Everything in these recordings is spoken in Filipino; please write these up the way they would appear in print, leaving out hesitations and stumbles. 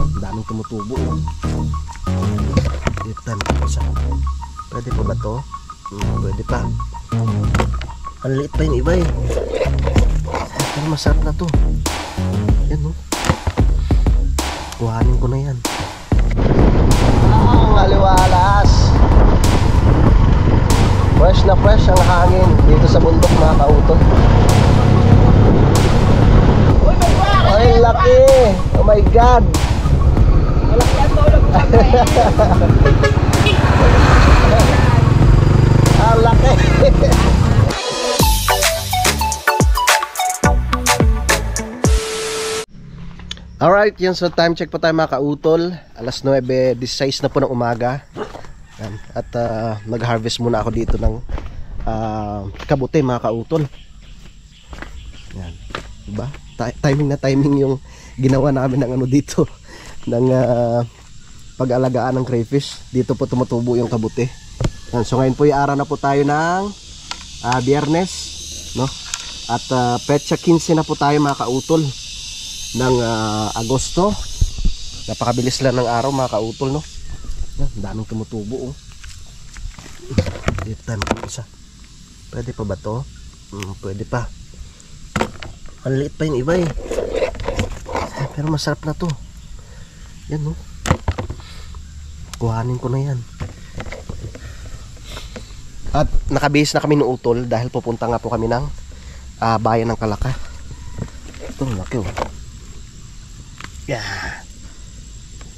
Ang daming tumutubo. Dito tayo isa. Pwede pa ba to? Pwede pa. Ang liit pa yung iba eh. Pero masarap na to. Yan o. Kuhanin ko na yan. Ang aliwalas. Fresh na fresh ang hangin dito sa bundok mga kautol. Ay laki. Oh my god. Ang laki. Alright, yun. So time check po tayo mga kautol. Alas 9:16 na po ng umaga. At nag-harvest muna ako dito ng kabute mga kautol. Yan. Diba? Timing na timing yung ginawa namin ng ano dito. Ng pag-alagaan ng crayfish. Dito po tumutubo yung kabute. Yan. So ngayon po yung araw na po tayo ng Biyernes, no? At petsa 15 na po tayo mga kautol ng Agosto. Napakabilis lang ng araw mga kautol, no? Yan, daming tumutubo oh. Dito tayo mag-isa. Pwede pa ba to? Pwede pa. Ang liit pa yung iba eh. Pero masarap na to. Yan oh. Kuhanin ko na yan. At nakabihis na kami ng utol dahil pupunta nga po kami ng bayan ng Kalaka. Ito laki oh. Yeah.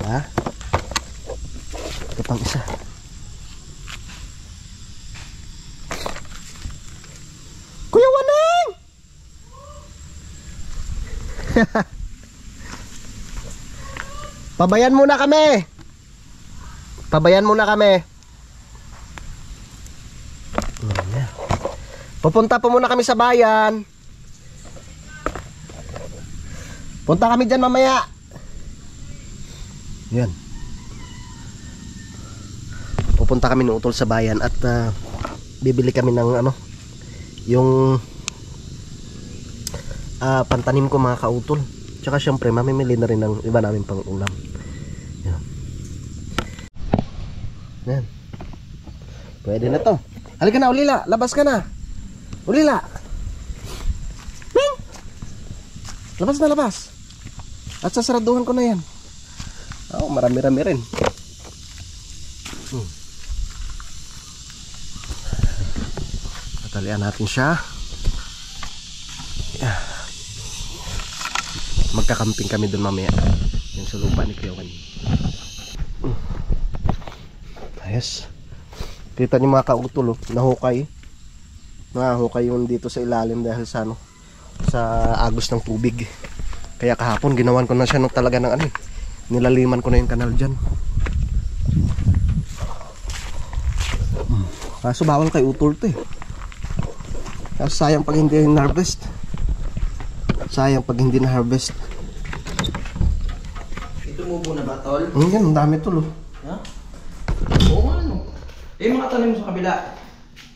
Ha? Ito pang isa. Kuya Waneng! Pabayan muna kami. Pabayan muna kami. Pupunta po muna kami sa bayan. Punta kami dyan mamaya. Yan. Pupunta kami ng utol sa bayan at bibili kami ng ano, yung pantanim ko mga kautol. Tsaka syempre mamimili na rin ng iba namin pang ulam. Yan. Yan. Pwede na to. Halika na Ulila, labas ka na. Ulila. Bing! Labas na labas. At sasaraduhan ko na yan. Oh, marami-rami rin. Tatalian natin siya. Magkakamping kami dun mamaya. Yung sa lupa ni Kuyawan. Ayos. Kita niyo mga kautol oh, nahukay. Nahukay yun dito sa ilalim dahil sa ano, sa agos ng tubig. Kaya kahapon ginawan ko na siya ng talaga ng ano, nilaliman ko na yung kanal dyan. Kaso bawal kay utol to eh. Kaso sayang pag hindi na-harvest. Sayang pag hindi na-harvest. Tumubo na ba tol? Yan, ang dami tol oh. Ha? Oo nga no. Eh mga tanim mo sa kabila.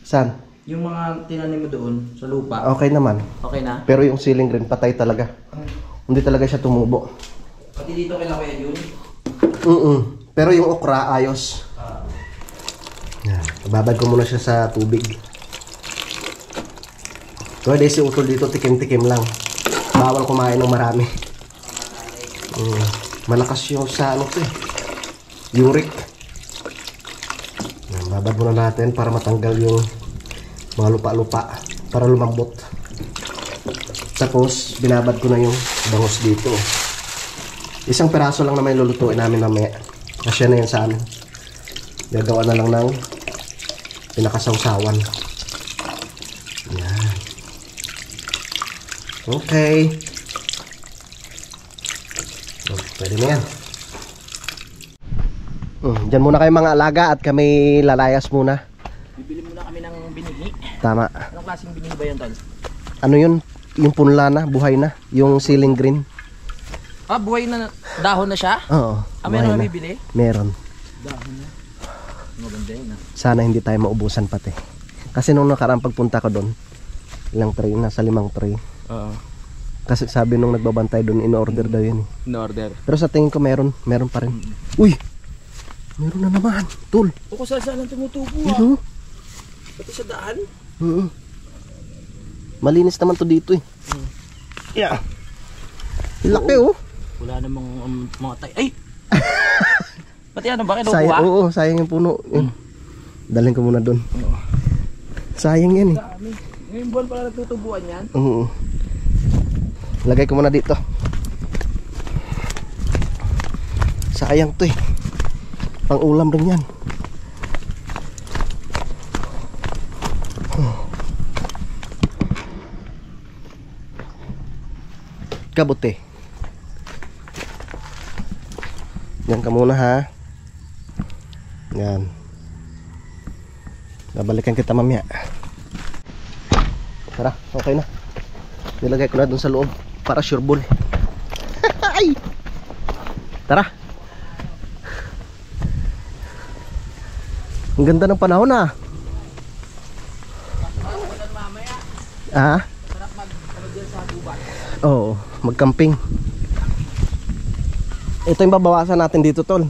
Saan? Yung mga tinanim mo doon sa lupa. Okay naman. Okay na? Pero yung ceiling green patay talaga. Hindi talaga siya tumubo. Pati dito kay Kuya yun? Pero yung okra ayos. Yan. Babad ko muna siya sa tubig. Pwede si utol dito tikim-tikim lang. Bawal kumain ng marami. Malakas yung sa ano to eh. Uric. Yan, babad muna natin para matanggal yung mga lupa-lupa. Para lumambot. Tapos binabad ko na yung bangos dito. Isang peraso lang naman lulutuin namin mamaya. Kasya na yan sa amin. Gagawa na lang ng pinakasawsawan. Yan. Okay. Pwede na yan. Diyan muna kayo mga alaga at kami lalayas muna. Bibili muna kami ng binhi. Tama. Anong klaseng binhi ba yan tol? Ano yun? Yung punla na, buhay na. Yung ceiling green. Ah, buhay na dahon na siya? Oo. Meron na bibili? Meron. Dahon na. Maganda yun ah. Sana hindi tayo maubusan pati. Kasi nung nakarang pagpunta ko doon, ilang tray, nasa 5 tray. Oo. Kasi sabi nung nagbabantay doon, in-order daw yun. In order. Pero sa tingin ko meron pa rin. Uy! Meron na naman, tol. O kung saan lang tumutubo Ano? Pati sa daan. Malinis naman to dito eh. Yeah. Laki oh. Wala namang mga tay. Ay! Pati ano ba? Sayang, oo, sayang yung puno. Dalhin ko muna doon. Sayang yan eh. Dami. Ngayong buwan pala nagtutubuan yan. Oo. Lagay ko muna dito. Sayang to eh. Pang ulam rin yan. Kabuti. Yan ka muna ha. Yan. Babalikan kita mamaya. Tara, okay na. Nilagay ko na dun sa loob para sure ball. Ay! Tara. Ang ganda ng panahon ah. Ah? Oo, magcamping. Ito yung babawasan natin dito, tol.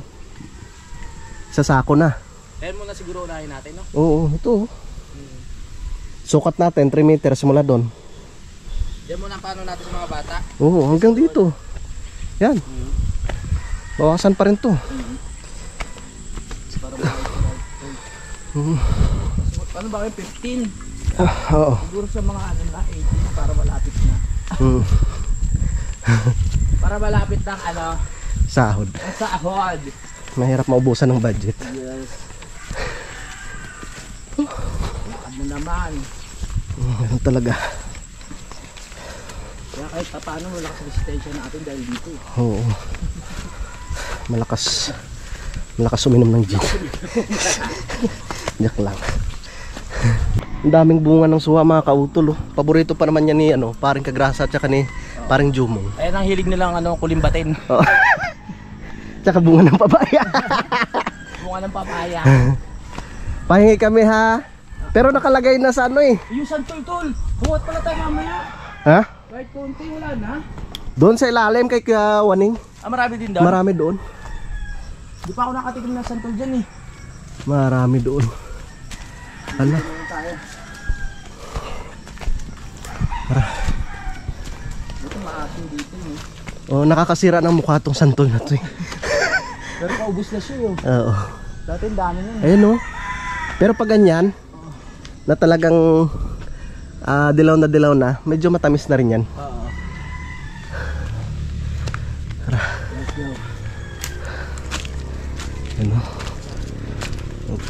Sa sako na. Kaya mo na siguro unahin natin, no? Oo, ito. Sukat natin 3 meters mula doon. Diyan mo na paano natin sa mga bata. Oo, hanggang dito. Yan. Bawasan pa rin to. Para paano ba kayo 15? Oo. Siguro sa mga ano na 18 para malapit na. Para malapit ng ano, Sahod. ang sahod. Mahirap maubusan ng budget. Yes. Ano naman. Ganun talaga. Kaya kahit paano malakas resistensya natin dahil dito. Oo. Malakas uminom ng gin. Yak lang. Ang daming bunga ng suha mga kautol. Paborito pa naman yan ni paring Kagrasa at saka ni paring Jumong. Ayan ang hilig nilang kulimbatin. Oo. Tsaka bunga ng papaya. Bunga ng papaya. Pahingi kami ha. Pero nakalagay na sa Yung santol-tol. Huwat pala tayo mamaya. Ha? Kahit konti wala na. Doon sa ilalim kay Waning. Marami din doon. Marami doon. Di pa ako nakatikim ng santol dyan eh. Marami doon. Hala. Ito maasin dito eh. Oh, nakakasira ng mukha tong santol na to eh. Pero paubos na siya yun. Oo. Dati ang dami nun. Ayun oh. Pero pag ganyan, na talagang dilaw na, medyo matamis na rin yan. Oo. Let's go. Ano?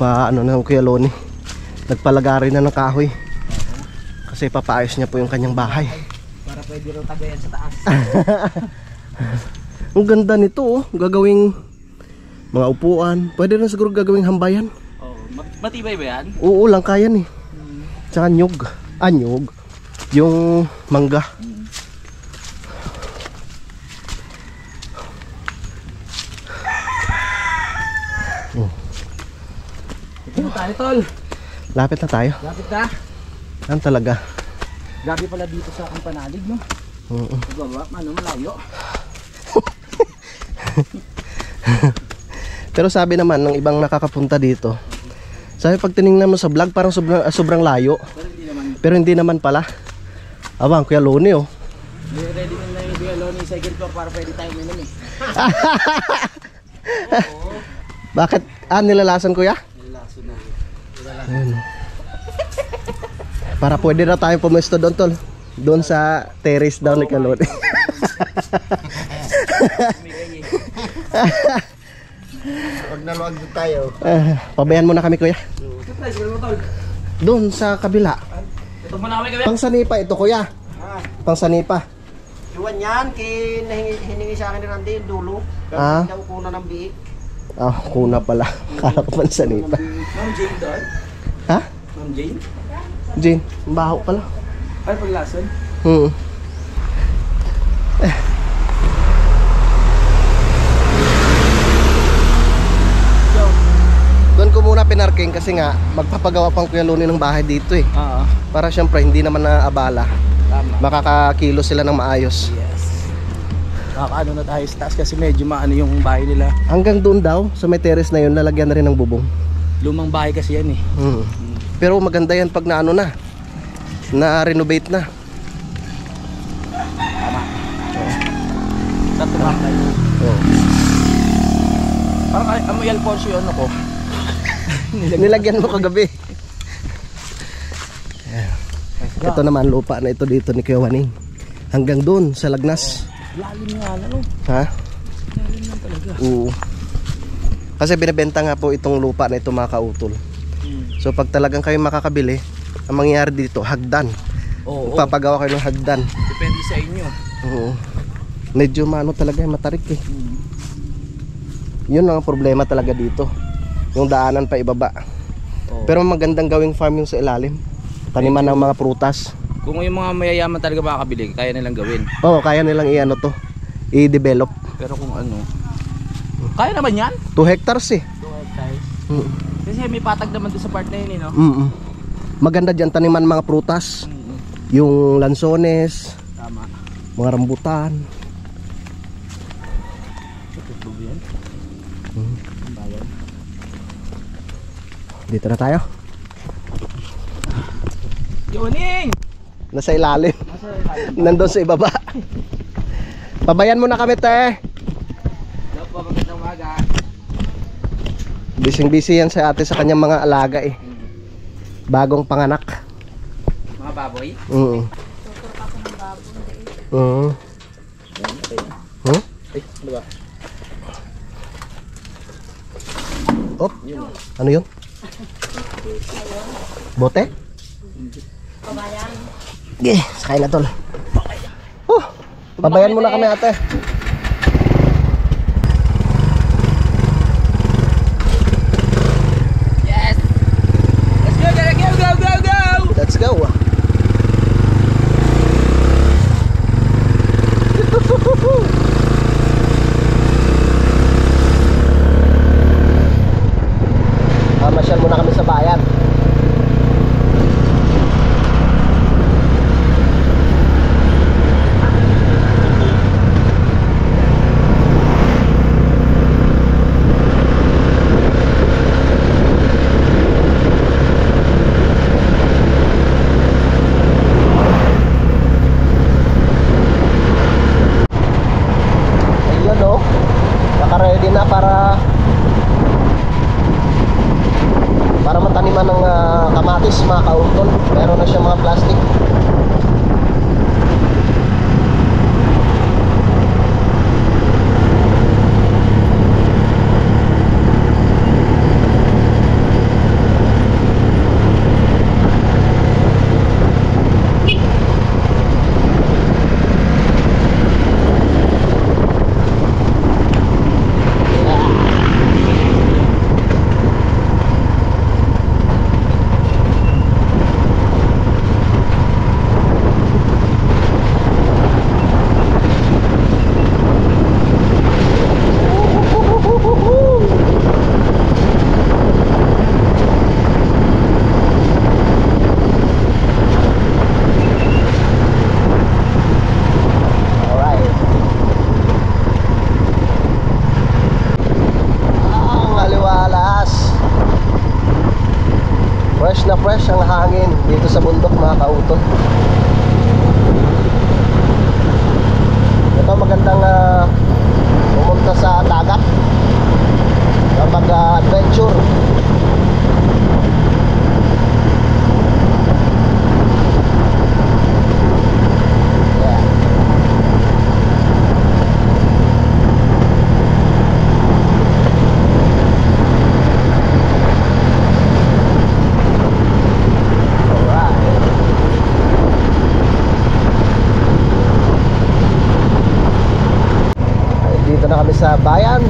Ano na Kuya Loni. Nagpalagari na ng kahoy. Kasi papaayos niya po yung kanyang bahay. Para pwede rin tagayan sa taas. Ang ganda nito oh. Gagawing mga upuan. Pwede rin siguro gagawing hambayan. Oh, matibay ba yan? Oo lang kaya eh. Tsaka nyug. Nyug. Yung mangga. Ito na tayo, tol. Lapit na tayo. Lapit na. Yan talaga. Gabi pala dito sa Kampanalig, no? Oo. Baba, malayo. Pero sabi naman ng ibang nakakapunta dito, sabi pag tinignan mo sa vlog parang sobrang layo. Pero hindi naman. Pero hindi naman pala. Abang Kuya Loni oh. Ready na yung Bialoni second floor para pwede tayo minum eh. Oo. Bakit? Nilalasan kuya? Nilaso na. Ayun. Para pwede na tayo pumesto doon tol. Doon sa terrace daw ni Kuya Loni. Pag naluwag tayo. Pabayan muna kami kuya. Doon sa kabila. Ito muna kami kami. Pangsanipa ito kuya. Pangsanipa. Iwan yan, hiningi sa akin ni Randy yung dulo. Ah? Daw kuna ng biik. Kuna pala. Kala ko pansanipa. Ma'am Jane doon? Ha? Ma'am Jane? Jane, ang baho pala. Ay, paglason? Doon ko muna pinarking kasi nga magpapagawa pang Kuya Loni ng bahay dito eh. Oo. Para syempre hindi naman naabala. Tama. makakakilo sila ng maayos. Yes. Nakakaano na tayo sa taas kasi medyo maano yung bahay nila. Hanggang doon daw sa may terrace na yun, lalagyan na rin ng bubong. Lumang bahay kasi yan eh. Pero maganda yan pag naano na, na-renovate na. Sa tumakay. Oh. Parang amoy Alfonso yun ako. Nilagyan mo kagabi. Ito naman lupa na ito dito ni Kuya Waning. Hanggang doon sa Lagnas. Lalim nga ano. Ha? Lalim lang talaga. Oo. Kasi binibenta nga po itong lupa na ito mga kautol. So pag talagang kayo makakabili, ang mangyayari dito, hagdan. Oo. Papagawa kayo ng hagdan. Depende sa inyo. Oo. Medyo maano talaga, matarik eh. Yun lang ang problema talaga dito. Yung daanan pa ibaba. Oo. Pero magandang gawing farm yung sa ilalim. Taniman ng mga prutas. Kung yung mga mayayaman talaga makakabili, kaya nilang gawin. Oo, kaya nilang i-ano to, i-develop. Pero kung ano, kaya naman yan. 2 hectares eh. 2 hectares. Mm. Kasi may patag naman doon sa part na yun eh, no? Maganda dyan taniman mga prutas. Yung lansones, Tama. mga rambutan. Ito yan. Ang bayan. Dito na tayo. Yuning! Nasa ilalim. Nandun sa ibaba. Pabayan mo na kami, te. Hello po, magandang umaga. Busy yan sa ate sa kanyang mga alaga eh. Bagong panganak. Mga baboy? Oo. Oo. Huh? Ay, ano ba? Oh, ano yun? Bote? Pabayan. Sige, sakay na tol. Pabayan mo na kami ate. Yes! Let's go, go! Let's go. Masyal muna kami sa bayan. Ayun oh, naka-ready na para mataniman ng kamatis mga kautol. Meron na siya mga plastic. Fresh ang hangin dito sa bundok mga kautol. Ito magandang pumunta sa dagat na mag-adventure. Dito na kami sa bayan.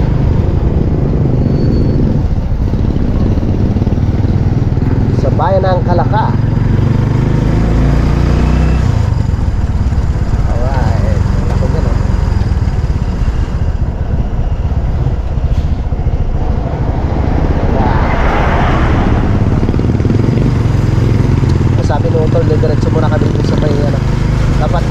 Sa bayan ng Kalaka. Alright. Ako dyan oh. Sabi ng utol, diretso muna kami dito sa may dapat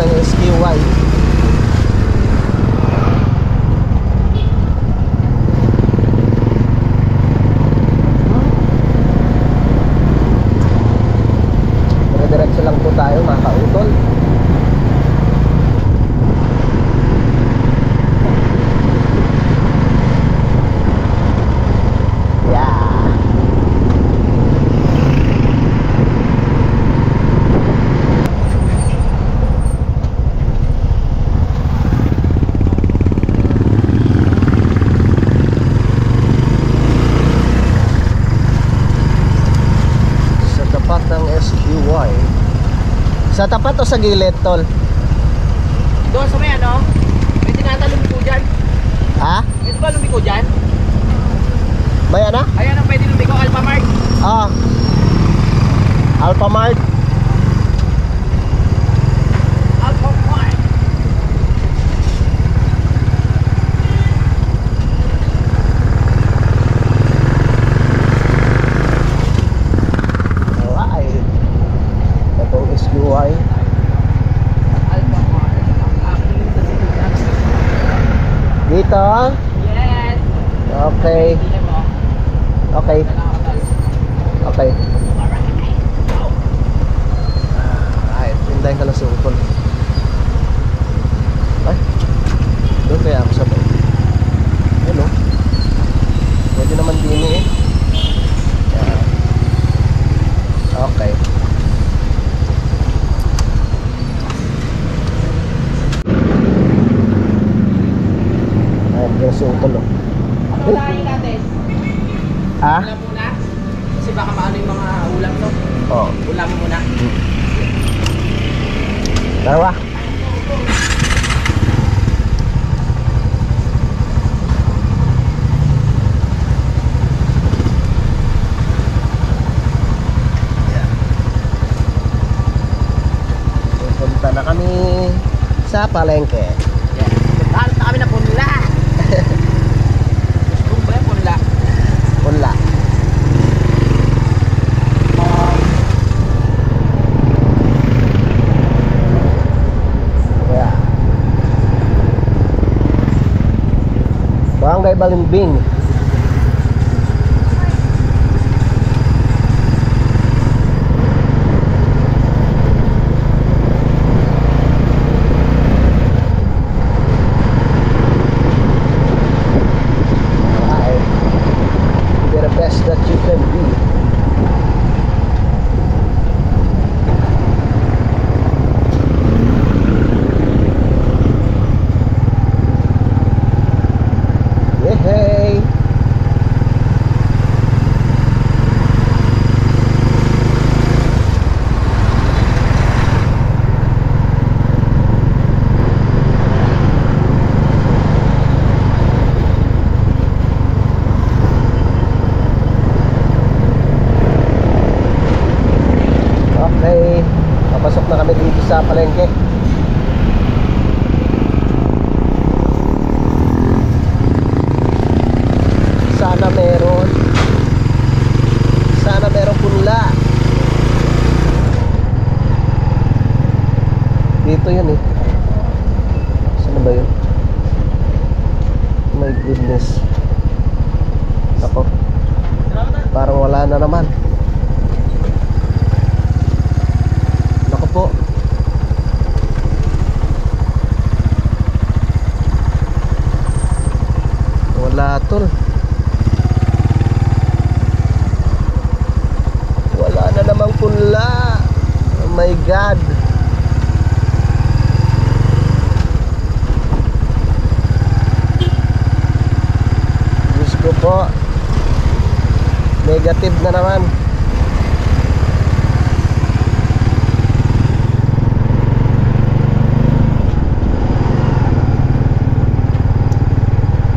Sa tapat o sa gilid, tol? Doon sa may ano, may tinata lumiko dyan. Ha? Ito ba lumiko dyan? May ano? Ayan ang pwede lumiko, Alphamart. Ah. Alphamart. Alphamart. Alright. Itong SUI. Alphamart. Dito. Yes. Okay. Hindi mo. Okay. Okay. Ay, pindahin ka lang sa utol. Ay. Doon kaya ako sabay. Hello. Pwede naman din eh. Yan. Okay. Ayan, dyan sa utol oh. Ano unahin natin? Ah? Ulam muna? Kasi baka maano yung mga ulam to. Oo. Ulam muna. Dalawa. Pupunta na kami sa palengke. Yes. Puntahan na kami na punla. Kung ba yung punla? Punla. Yeah. Barangay Balimbing. Alright. Be the best that you can be. Yehey! Okay, papasok na kami dito sa palengke. Sana meron punla. Dito yun eh. Saan ba yun? My goodness. Ako, parang wala na naman. Naku po. Wala tol. Wala na namang punla. Oh my God. Diyos ko po. Negative na naman.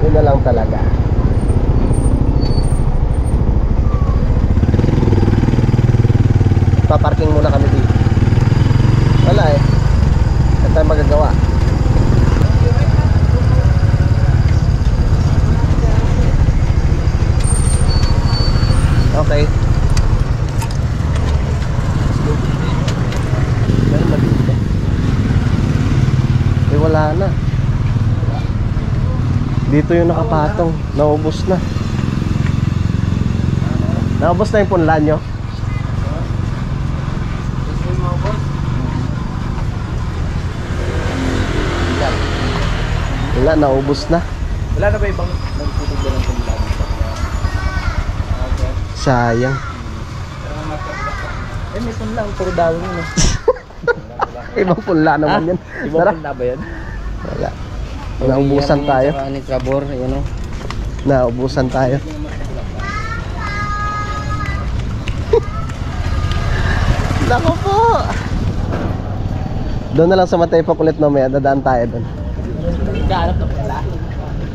Yun na lang talaga. Paparking muna kami dito. Wala eh. Ano tayo magagawa? Okay. Ay, maliit eh. Eh, wala na. Dito yung nakapatong. Naubos na. Naubos na yung punla nyo. Wala, naubos na. Wala na ba ibang nagtutugyan ng punla? Sayang. Eh, may punla. Puro dawon yun eh. Ibang punla naman yan. Ibang Tara. punla ba yan? Wala. Naubusan tayo. Ni Trabor, yun o. Naubusan tayo. Nako po. Doon na lang sa Mataypok ulit mamaya, dadaan tayo doon. Kaanap na pala.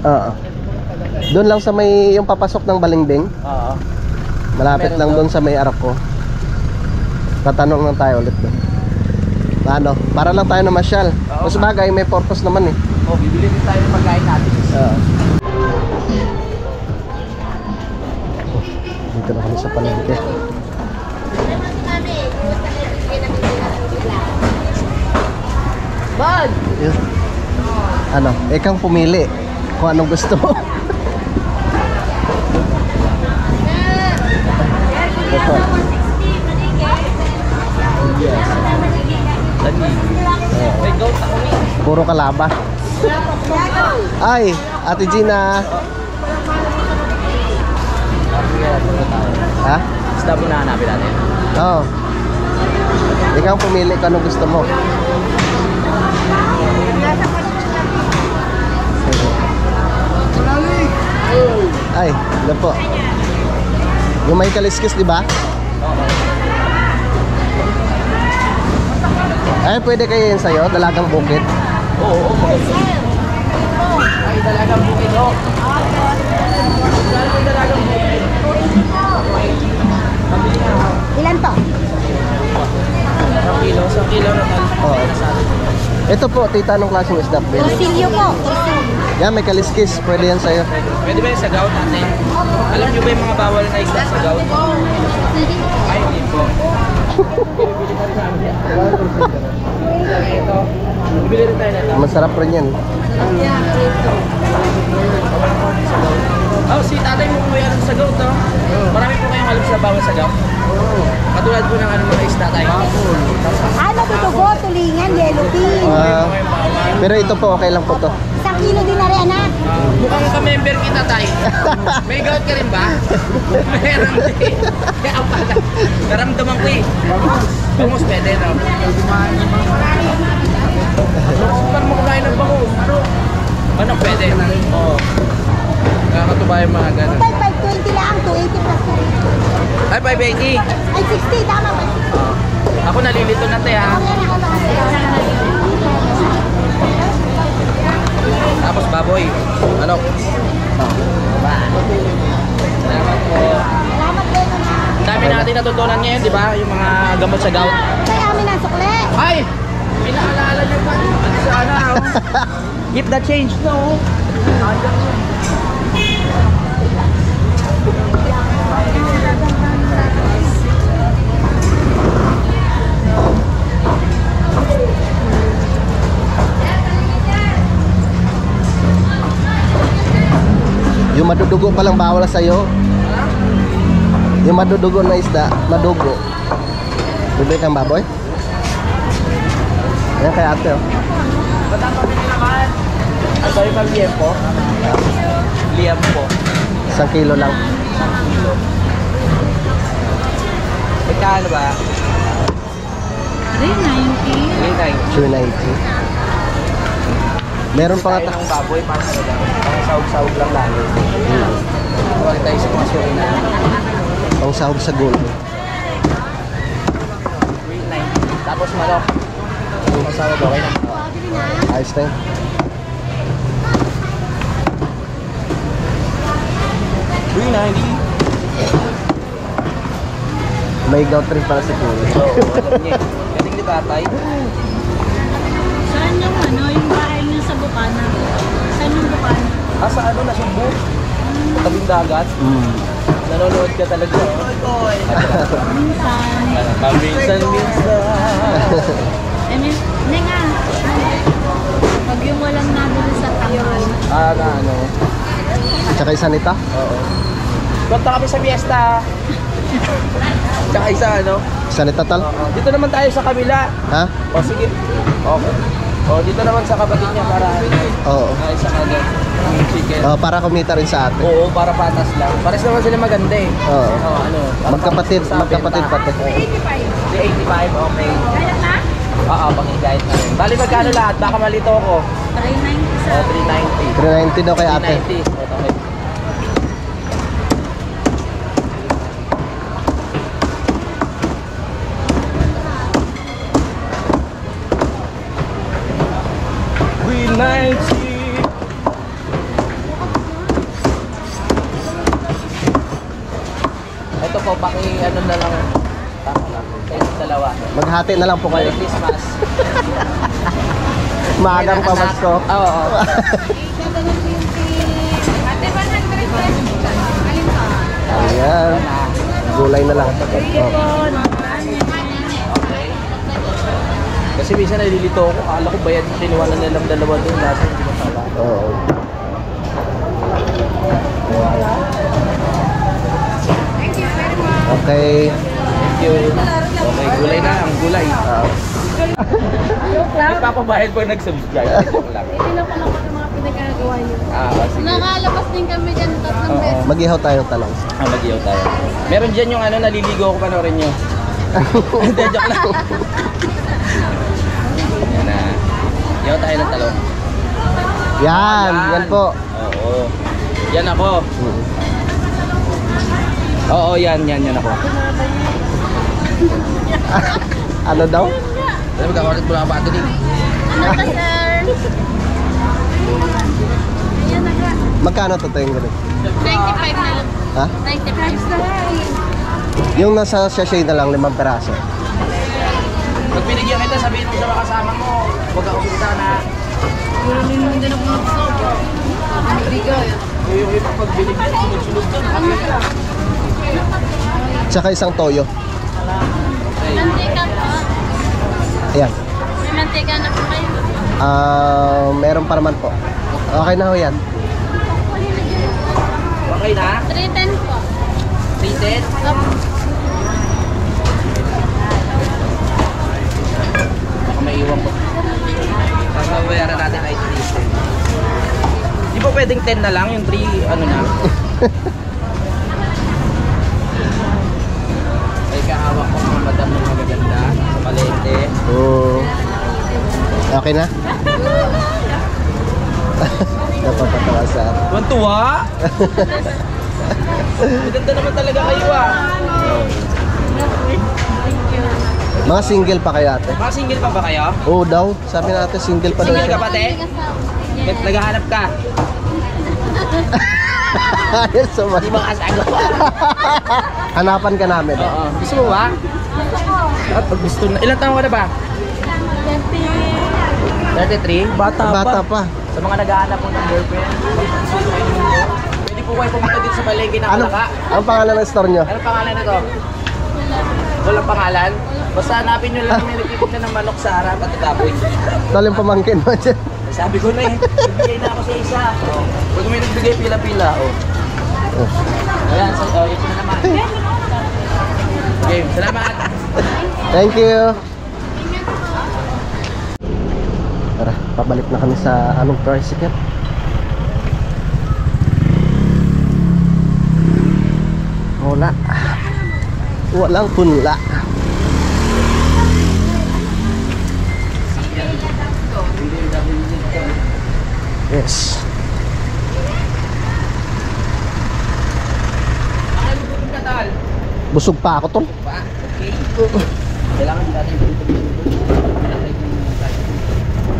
Oo. Doon lang sa may yung papasok ng Balingbing. Oo. Malapit Meron lang doon. doon sa may Arako. Tatanong lang tayo ulit doon. Ano, para lang tayo na masyal. Oo. Mas bagay, may purpose naman eh. Oh, bibili din tayo ng pagkain natin. Oo. Dito na kami sa palengke. Bad! Yun. Ano, ikang pumili kung anong gusto mo. Ito. Dali. May goat ako eh. Puro kalaba. Ay, Ate Gina. Ha? Isda mo na hanapin natin. Oo. Ikaw ang pumili kung anong gusto mo. Ay, ano po? Yung may kaliskis, di ba? Ay, pwede kayo yun sa'yo, dalagang bukit. Oo, oo. Ay, dalagang bukid oh. Dalagang bukid. Pabili nga ako. Ilan to? 1 kilo na tal. Oo. Ito po, tita, anong klaseng isda po? Torsilyo po. Yan, may kaliskis, pwede yan sa'yo. Pwede ba yung sa gout natin? Alam nyo ba yung mga bawal na isda sa gout? Ay, hindi po. Ito. Bibili rin tayo nito. Masarap rin yan. Oh, si tatay mo po yan sa gout, no? Marami po kayong alam sa bawal sa gout. Katulad po ng ano mga isda tayo. Ano dudugo, tulingan, yellow pin. Pero ito po, okay lang po to. 1 kilo din na rin, anak. Mukhang ka-member kita tayo. May gout ka rin ba? Meron din. Kaya pala. Naramdaman ko eh. Bangus pwede, no? Saan mo kumain ng bangus? Ano pwede? Oo. Nakakatuba yung mga ganun. Tay, 520 lang, 280 plus 280. Ay, 580. Ay, 60, tama ba? Ako nalilito na te ha. Tapos baboy. Ano? Salamat po. Salamat din, anak. Dami natin natutunan ngayon, di ba? Yung mga gamot sa gout. Tay, amin ang sukle. Ay! Pinaalala niyo pa. Ano sana? Keep the change, no? Yung madudugo palang bawal sa'yo. Yung madudugo na isda, madugo. Bibili kang baboy? Yan kay ate oh. Ba't ang pabili naman? Ang sabi pang liempo? Liempo. 1 kilo lang. 1 kilo. Magkano ba? 390. 390. 290. Meron pa nga Tayo ng baboy, para sa pang sahog-sahog lang lalo. Huwag tayo sa mga surina. pang sahog sa gold. 390. Tapos manok. Pang sahog, okay na. Ayos na yun. May gout rin pala si Kuya. Galing ni tatay. Saan yung ano, yung bahay niyo sa Bukana? Saan yung Bukana? Ah, sa ano, nasubo? Sa tabing dagat? Nanonood ka talaga. Minsan. Paminsan-minsan. Hindi nga. Pag yung walang nabili sa tanghal. Ah, na ano? Tsaka isa nita. Oo. Punta kami sa fiesta. Tsaka isa ano? Isa nita tal. Dito naman tayo sa kabila. Ha? O sige. Okay. O dito naman sa kapatid niya para Oo. isa ka doon. Chicken. Oh, para kumita rin sa atin. Oo, para patas lang. Pares naman sila maganda eh. Oo. Ano? para Magkapatid, patas sa magkapatid benta. pati. 85, okay. Kaya na? Oo, pang-guide na rin. Bali magkano lahat? Baka malito ako. 390 sa... O, 390. 390 daw kay ate. 390. Okay. po, ano na lang. Tama lang. Kayo dalawa. Maghati na lang po kayo. Merry Christmas. Maagang pamasko. Oo. Ate, 100 pesos. Alin pa? Ayan. Gulay na lang. Kasi minsan nalilito ako. Akala ko bayad tiniwanan nilang dalawa doon. Lasa hindi ko pala. Oo. Okay. Thank you. Okay, gulay na. Ang gulay. Nagpapabayad po nag-subscribe. Joke lang. Ilan ko lang yung mga pinagagawa niyo. Sige. Nakalabas din kami dyan 3 beses. Mag-ihaw tayo ng talong. Mag-iyaw tayo. Meron dyan yung naliligo ko, panoorin nyo. Hindi, joke lang. Yan na. Iyaw tayo ng talong. Yan. Yan po. Oo. Yan ako. Oo, yan ako. Ano daw? Alam mo, kakawalit mo lang ang bato din. Ano ka, sir? Ayan na nga. Magkano to yung ganun? 95 na lang. Ha? 95 na lang. Yung nasa sachet na lang, 5 peraso. Pag binigyan kita, sabihin mo sa mga kasama mo, huwag ka kumita na. Hindi na po nagsobo. Bigay. Yung iba pag binigyan, sunod-sunod doon. Tsaka isang toyo. Mantika po. Ayan. May mantika na po kayo. Meron pa naman po. Okay na ho yan. Okay na? 310 po. 310? Opo. Baka may iwan po. Tapos mabayaran natin ay 310. Di ba pwedeng 10 na lang? Yung 3, ano na? May kahawak ko mga madam ng magaganda sa palete. Okay na? Napapatawa sa akin. Tuwan-tuwa! Maganda naman talaga kayo Mga single pa kayo ate? Mga single pa ba kayo? Oo daw. Sabi natin single pa daw Single ka siya. ba, te? Naghahanap ka? Ayos naman. Di ba kasago? Hanapan ka namin. Oo. Gusto mo ba? At pag gusto na. Ilang taon ka na ba? 33? Bata pa. Sa mga naghahanap po ng girlfriend, pwede po kayo pumunta dito sa palengke ng Ano? Palaka. Ang pangalan ng store nyo? Anong pangalan na to? Walang pangalan? Basta hanapin nyo lang, may nagtipid na ng manok sa harap at itapoy. Talim pamangkin mo dyan. Sabi ko na nagbigay na ako sa isa. Pag may nagbigay pila-pila, Ayan, ito na naman. Okay, salamat! Thank you. Tara, pabalik na kami sa anong tricycle. Wala. Walang punla. Yes. Busog pa ako tol. Okay. Kailangan natin dito.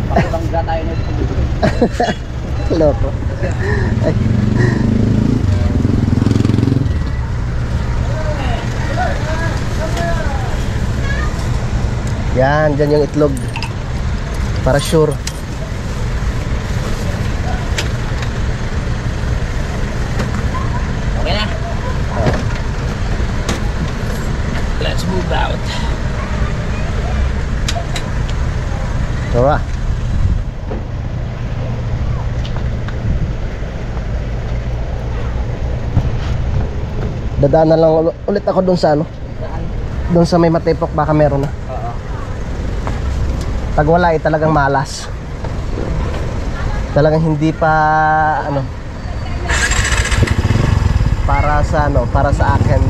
Pakibangga tayo na ito. Loko. Ay. Yan, dyan yung itlog. Para sure. Okay na. Let's move out. Tara. Dadaan na lang ulit ako doon sa ano. Doon sa may matipok baka meron na. Oo. Pag wala talagang malas. Talagang hindi pa ano para sa ano, para sa akin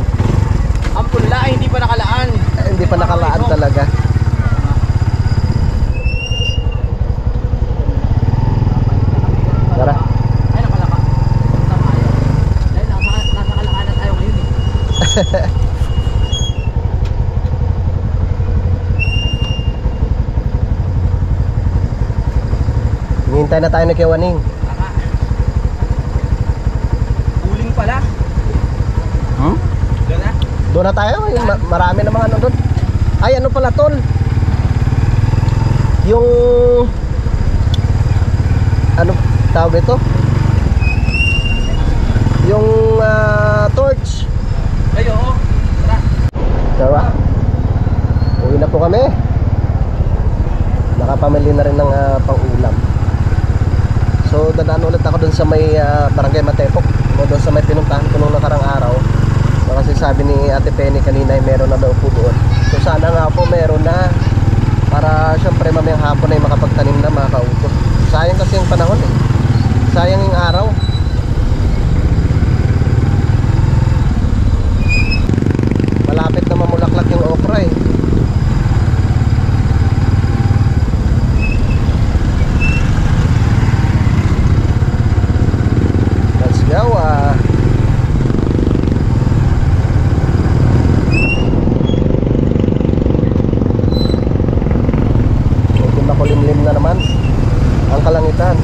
Ang punla ay hindi pa nakalaan. hindi pa nakalaan talaga. Tara. Ay, nakalaka. Tama yun. Dahil nasa kalakanan tayo ngayon eh. Hinihintay na tayo ni Kewaning. Tama. Uling pala. Hmm? Doon na? Doon na tayo, marami na mga ano doon. Ay, ano pala tol? Yung ano tawag ito? Yung torch. Ayo, tara. Tara. Uwi na po kami. Nakapamili na rin ng pang-ulam. So dadaan ulit ako dun sa may Barangay Matepok, o dun sa may pinuntahan ko nung nakarang araw. So, kasi sabi ni Ate Penny kanina ay meron na daw po doon. So sana nga po meron na, para syempre mamayang hapon ay makapagtanim na mga kautos. Sayang kasi yung panahon eh. Sayang yung araw. Malapit na mamulaklak yung okra eh. Let's go medyo makulimlim na naman ang kalangitan.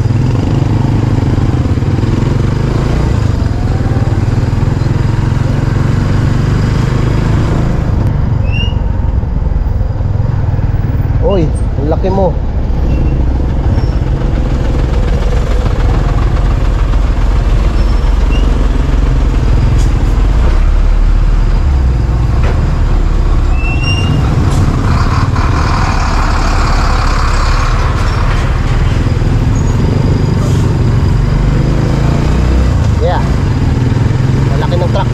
Uy, ang laki mo. Yeah. Ang laki ng truck.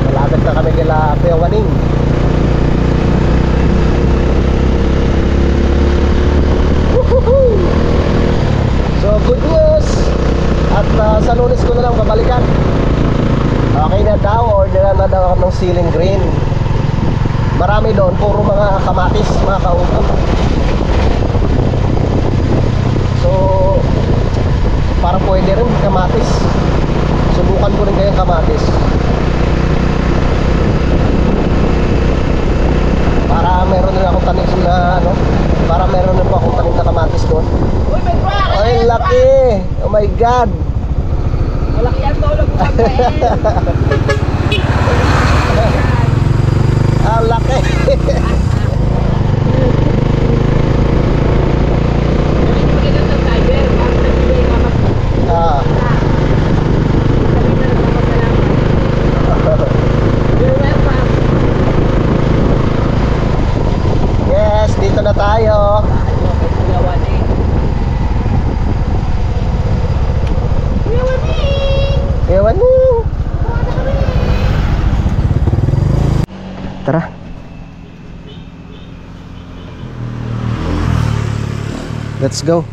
Malapit na kami kila Pewaning. So good news. At sa Lunes ko na lang babalikan. Okay na daw, order na daw ako ng ceiling green. Marami doon, puro mga kamatis, mga kaupo. So parang pwede rin kamatis. Subukan ko rin kayong kamatis, para meron din akong tanim na ano, para meron din po akong tanim na kamatis doon. Ay, laki! Oh my God! Malaki yan daw lang buwan ka Ang laki! Ah. Yes, dito na tayo. Ewan mo. Tara. Let's go.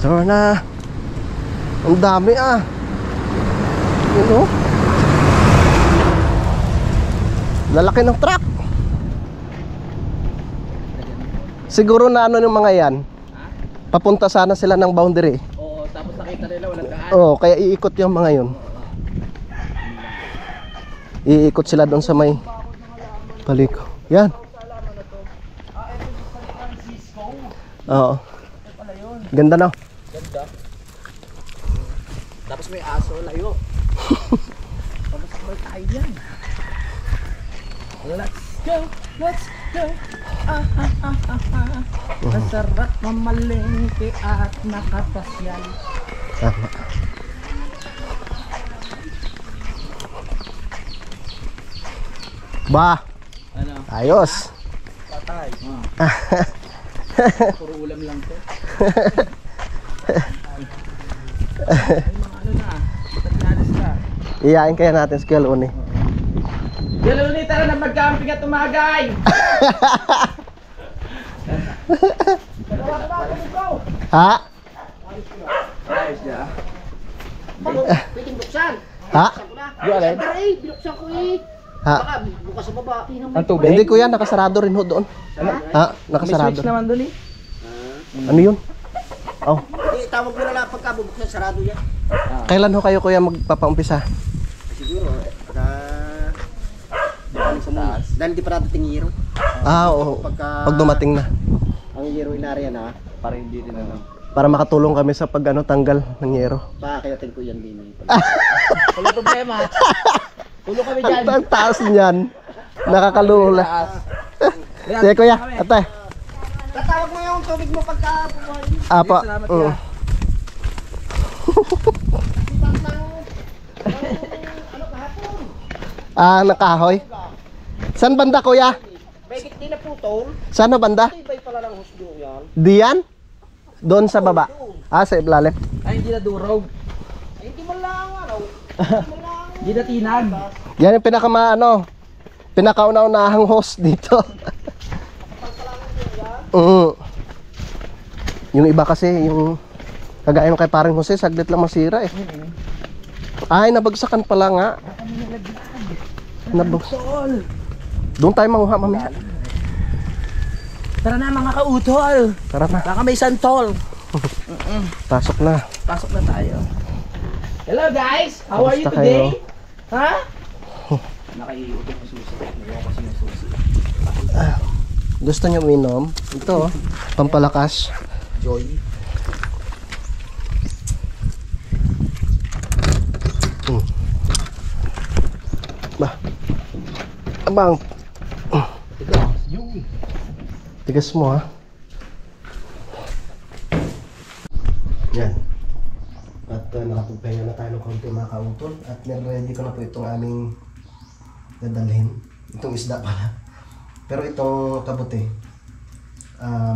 Tara na. Ang dami ah. You know? Lalaki ng truck. Siguro na ano yung mga yan. Papunta sana sila ng boundary. Oo, tapos nakita nila walang daan. Oo, kaya iikot yung mga yun. Iikot sila doon sa may paliko. Yan. Oo. Ganda no? Ganda. Tapos may aso, layo. Pamasakbal tayo yan. Let's go, let's go. Masarap mamalengke at nakapasyal. Tama. Ba? Ano? Ayos. Patay. Puro ulam lang to. Ay, mga ano na. Pagkalis na. Iyain kaya natin sa Kaluni. Galuni, tara na mag-camping at tumagay! Ha? Ayos niya. Pwedeng buksan. Ha? Yung alin? Binuksan ko eh. Ha? Baka bukas sa baba. Ang tubig? Hindi ko yan, nakasarado rin ho doon. Ha? Nakasarado. May switch naman dun eh. Ano yun? Oh. Eh, tawag mo na lang pagka bubuksan, sarado yan. Kailan ho kayo kuya magpapaumpisa? Siguro, pagka... Dahil di pa nadating hero. Ah, oo. Pag dumating na. Ang hero inarya na. Para hindi din ano. Para makatulong kami sa pag tanggal ng yero. Pakakayatin ko yan din. Wala problema. Tulong kami dyan. Ang taas niyan. Nakakalula. Sige kuya, ate. Tatawag mo yung tubig mo pagka pumain. Apa. Salamat kuya. Nakahoy. Saan banda kuya? Bakit di na putol? Saan na banda? Ibay pala ng husdo yan. Diyan? Doon sa baba. Sa ilalim. Ay, hindi na durog. Ay, hindi mo lang ano. Hindi na tinag. Yan yung pinakauna-unahang host dito. Yung iba kasi, yung kagaya ng kay paring Jose, saglit lang masira eh. Ay, nabagsakan pala nga. Nabagsakan. Doon tayo manguha mamaya. Tara na mga kautol. Tara na. Baka may santol. Pasok na. Pasok na tayo. Hello guys! How are you Kamusta today? kayo? Ha? Nakaiutot ng susi. Nagawa kasi ng susi. Gusto niyo uminom? Ito, pampalakas. Joy. Abang. Tigas mo ha. Yan. At nakapagpahinga na tayo ng konti mga kautol. At nire-ready ko na po itong aming dadalhin. Itong isda pala. Pero itong kabuti,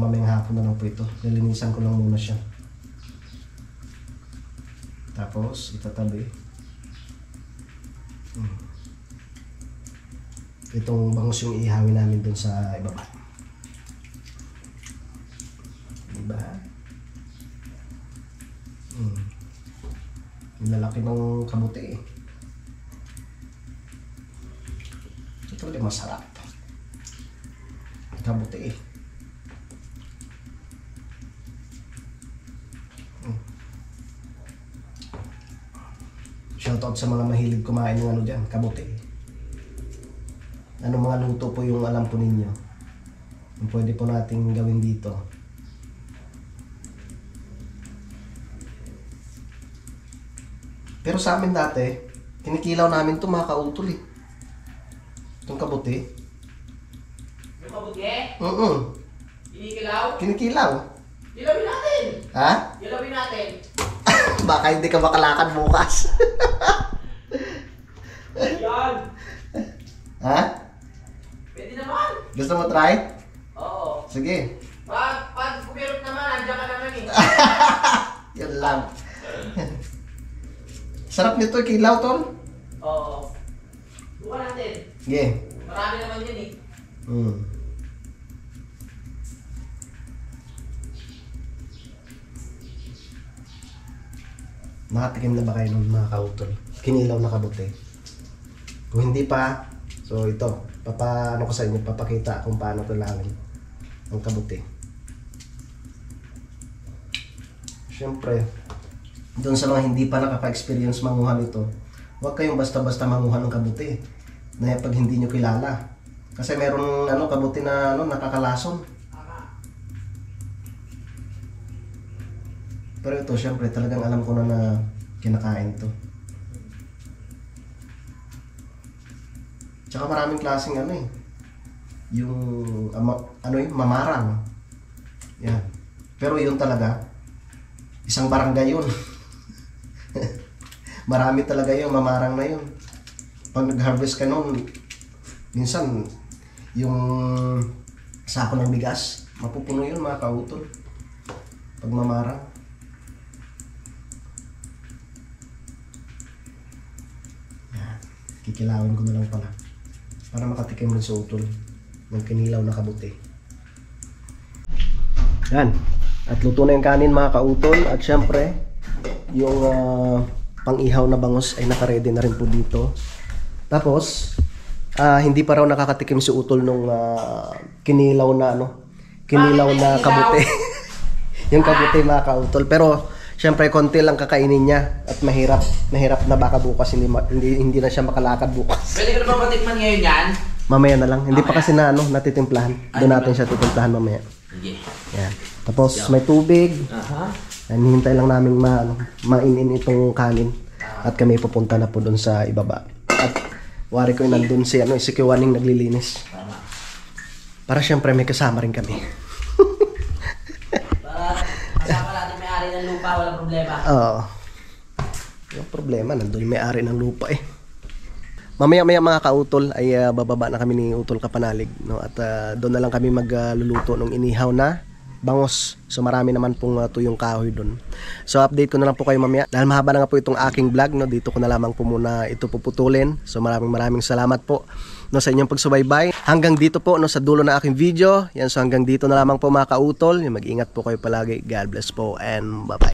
mamayang hapon na lang po ito. Lilinisan ko lang muna siya. Tapos itatabi. Itong bangus yung ihawin namin dun sa ibaba. Diba? Yung lalaki ng kabuti eh. Ito ulit masarap. Kabuti eh. Shoutout sa mga mahilig kumain ng dyan, kabuti eh. Anong mga luto po yung alam po ninyo? Yung pwede po nating gawin dito. Pero sa amin dati, kinikilaw namin ito mga kautol eh. Itong kabuti. Yung kabuti? Kinikilaw? Kinikilaw. Ilawin natin! Ha? Ilawin natin! Baka hindi ka makalakad bukas. Yan! Ha? Pwede naman! Gusto mo try? Oo. Sige. Pag kumirot naman, andyan ka naman eh. Yan lang. Sarap nito, kilaw tol. Oo. Buka natin. Sige. Marami naman yan eh. Nakatikim na ba kayo ng mga kautol? Kinilaw na kabuti. Kung hindi pa, so ito, ano ko sa inyo, papakita kung paano tulawin ang kabuti. Siyempre, doon sa mga hindi pa nakaka-experience manguha nito, huwag kayong basta-basta manguha ng kabuti na pag hindi nyo kilala. Kasi meron kabuti na nakakalason. Pero ito, siyempre, talagang alam ko na kinakain to. Tsaka maraming klaseng yung mamarang. Yan. Pero yun talaga, isang barangay yun. Marami talaga yung mamarang na yun. Pag nag-harvest ka nun, minsan, yung sako ng bigas, mapupuno yun mga kautol. Pag mamarang. Yan. Kikilawin ko na lang pala. Para makatikim rin sa utol ng kinilaw na kabuti. Yan. At luto na yung kanin mga kautol. At syempre, yung pang-ihaw na bangus ay nakaredy na rin po dito. Tapos, hindi pa raw nakakatikim si utol nung kinilaw na kinilaw na kabuti. Yung kabuti mga kautol. Pero, syempre, konti lang kakainin niya. At mahirap na baka bukas hindi na siya makalakad bukas. Pwede ka na ba matikman ngayon yan? Mamaya na lang. Hindi pa kasi na natitimplahan. Doon natin siya titimplahan mamaya. Sige. Yan. Tapos may tubig. Aha. Hinihintay lang namin mainin itong kanin. At kami pupunta na po doon sa ibaba. At wari ko nandun si Kiwaning naglilinis. Para syempre may kasama rin kami. Para kasama natin may-ari ng lupa, walang problema. Oo. Yung problema, nandun yung may-ari ng lupa eh. Mamaya-maya mga kautol ay bababa na kami ni Utol Kapanalig, no? At doon na lang kami magluluto ng inihaw na bangos. So marami naman pong tuyong kahoy doon. So update ko na lang po kayo mamaya. Dahil mahaba na nga po itong aking vlog, no? Dito ko na lamang po muna ito puputulin. So maraming salamat po, no, sa inyong pagsubaybay. Hanggang dito po, no, sa dulo na aking video. Yan, so hanggang dito na lamang po mga kautol. Mag-ingat po kayo palagi. God bless po and bye-bye.